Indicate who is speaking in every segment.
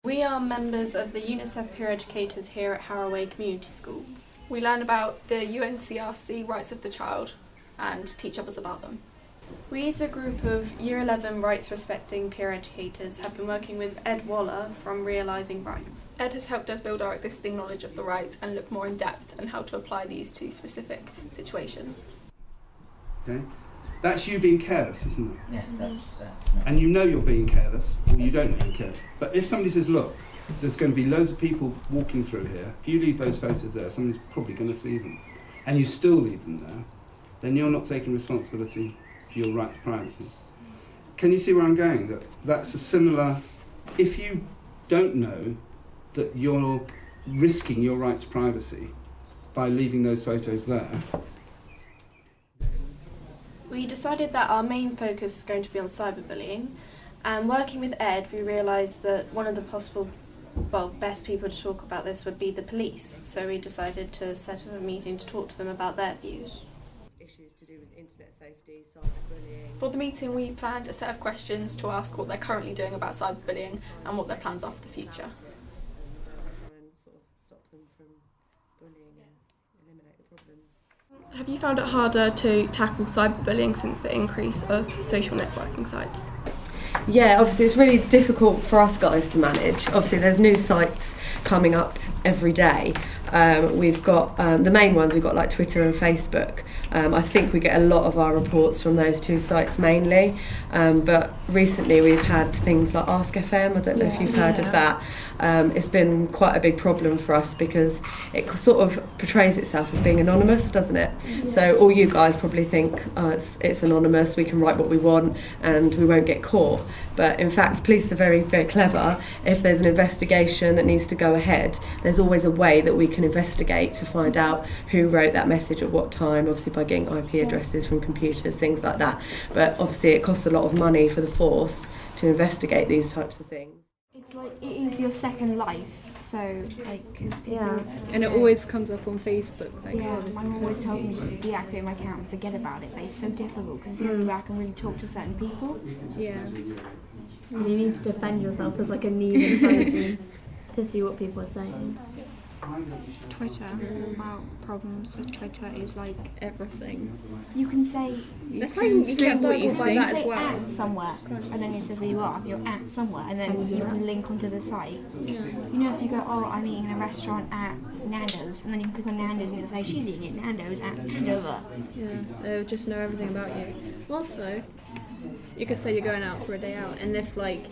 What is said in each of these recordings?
Speaker 1: We are members of the UNICEF Peer Educators here at Harrow Way Community School.
Speaker 2: We learn about the UNCRC rights of the child and teach others about them.
Speaker 1: We as a group of Year 11 rights respecting peer educators have been working with Ed Waller from Realising Rights.
Speaker 2: Ed has helped us build our existing knowledge of the rights and look more in depth on how to apply these to specific situations.
Speaker 3: Okay. That's you being careless, isn't it?
Speaker 4: Yes, that's not.
Speaker 3: And you know you're being careless, or you don't know you're careless. But if somebody says, look, there's going to be loads of people walking through here, if you leave those photos there, somebody's probably going to see them, and you still leave them there, then you're not taking responsibility for your right to privacy. Can you see where I'm going? That's a similar, if you don't know that you're risking your right to privacy by leaving those photos there.
Speaker 1: We decided that our main focus is going to be on cyberbullying, and working with Ed we realised that one of the best people to talk about this would be the police, so we decided to set up a meeting to talk to them about their views.
Speaker 5: Issues to do with internet safety, cyberbullying.
Speaker 2: For the meeting we planned a set of questions to ask what they're currently doing about cyberbullying and what their plans are for the future.
Speaker 5: And sort of stop them from bullying and eliminate the problems.
Speaker 2: Have you found it harder to tackle cyberbullying since the increase of social networking sites?
Speaker 6: Yeah, obviously it's really difficult for us guys to manage. Obviously there's new sites coming up every day. We've got the main ones, we've got like Twitter and Facebook. I think we get a lot of our reports from those two sites mainly, but recently we've had things like Ask FM, I don't know if you've heard of that. It's been quite a big problem for us because it sort of portrays itself as being anonymous, doesn't it? So all you guys probably think it's anonymous, we can write what we want and we won't get caught. But in fact, police are very, very clever. If there's an investigation that needs to go ahead, there's always a way that we can investigate to find out who wrote that message at what time, obviously by getting IP addresses from computers, things like that. But obviously it costs a lot of money for the force to investigate these types of things.
Speaker 7: It's like it is your second life, so like cause people,
Speaker 8: yeah, and it always comes up on Facebook. Like,
Speaker 7: yeah, my mum always tells me just to deactivate my account and forget about it, but it's so difficult because it's the only way I can really talk to certain people.
Speaker 8: Yeah,
Speaker 9: and you need to defend yourself. There's like a need in front of you to see what people are saying.
Speaker 10: Twitter, about problems with Twitter is like
Speaker 8: everything.
Speaker 7: You can say
Speaker 8: that's how you get what you think
Speaker 7: as well.
Speaker 10: at somewhere, and then it says where you are. You're at somewhere, and then you can link onto the site.
Speaker 8: Yeah.
Speaker 10: You know, if you go, oh, I'm eating in a restaurant at Nando's, and then you can click on Nando's and it'll say she's eating at Nando's at Andover.
Speaker 8: Yeah, they'll just know everything about you. Also, you could say you're going out for a day out, and if like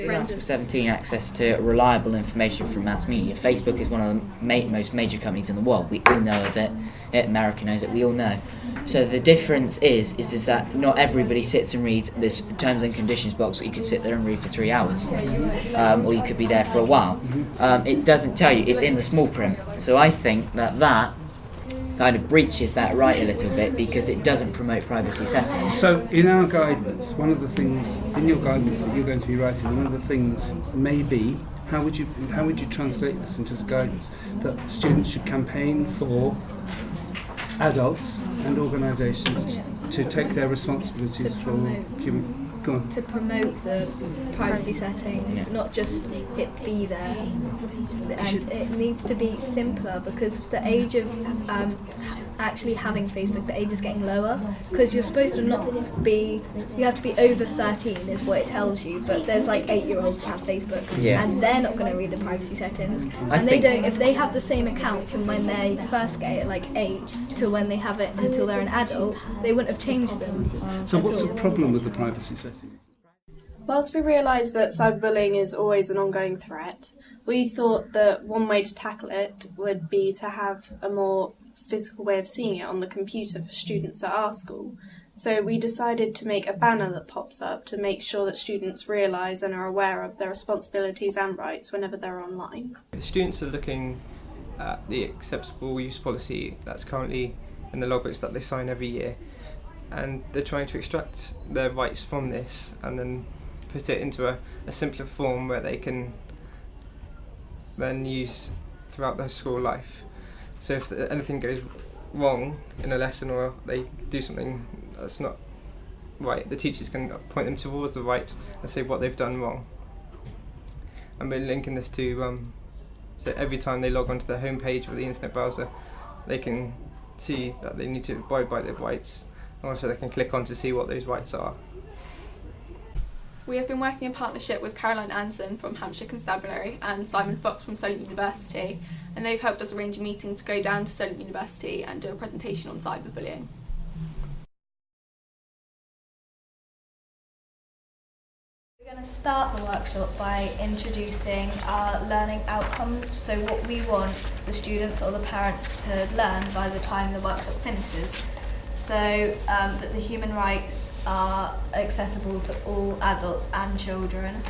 Speaker 4: Friends of 17 access to reliable information from mass media. Facebook is one of the most major companies in the world. We all know of it. America knows it. We all know. So the difference is that not everybody sits and reads this terms and conditions box that you could sit there and read for 3 hours, or you could be there for a while. It doesn't tell you. It's in the small print. So I think that kind of breaches that right a little bit because it doesn't promote privacy settings.
Speaker 3: So in our guidance, one of the things, in your guidance that you're going to be writing, one of the things may be, how would you translate this into guidance? That students should campaign for adults and organisations to take their responsibilities for human. Go on.
Speaker 9: To promote the privacy settings, not just it be there. And it needs to be simpler because the age of actually having Facebook, the age is getting lower because you're supposed to not be, you have to be over 13 is what it tells you, but there's like 8-year-olds have Facebook and they're not going to read the privacy settings and they don't, if they have the same account from when they first get it, like 8 to when they have it until they're an adult, they wouldn't have changed them.
Speaker 3: So what's the problem with the privacy settings?
Speaker 1: Whilst we realise that cyberbullying is always an ongoing threat, we thought that one way to tackle it would be to have a more physical way of seeing it on the computer for students at our school. So we decided to make a banner that pops up to make sure that students realise and are aware of their responsibilities and rights whenever they're online.
Speaker 11: The students are looking at the acceptable use policy that's currently in the logbooks that they sign every year, and they're trying to extract their rights from this and then put it into a simpler form where they can then use throughout their school life. So if anything goes wrong in a lesson or they do something that's not right, the teachers can point them towards the rights and say what they've done wrong. and we're linking this to so every time they log onto the home page of the internet browser, they can see that they need to abide by their rights, and also they can click on to see what those rights are.
Speaker 2: We have been working in partnership with Caroline Anson from Hampshire Constabulary and Simon Fox from Solent University, and they've helped us arrange a meeting to go down to Solent University and do a presentation on cyberbullying.
Speaker 9: We're going to start the workshop by introducing our learning outcomes, so what we want the students or the parents to learn by the time the workshop finishes. So that the human rights are accessible to all adults and children,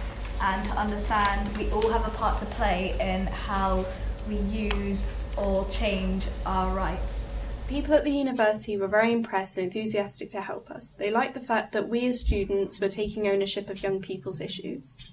Speaker 9: and to understand we all have a part to play in how we use or change our rights.
Speaker 1: People at the university were very impressed and enthusiastic to help us. They liked the fact that we as students were taking ownership of young people's issues.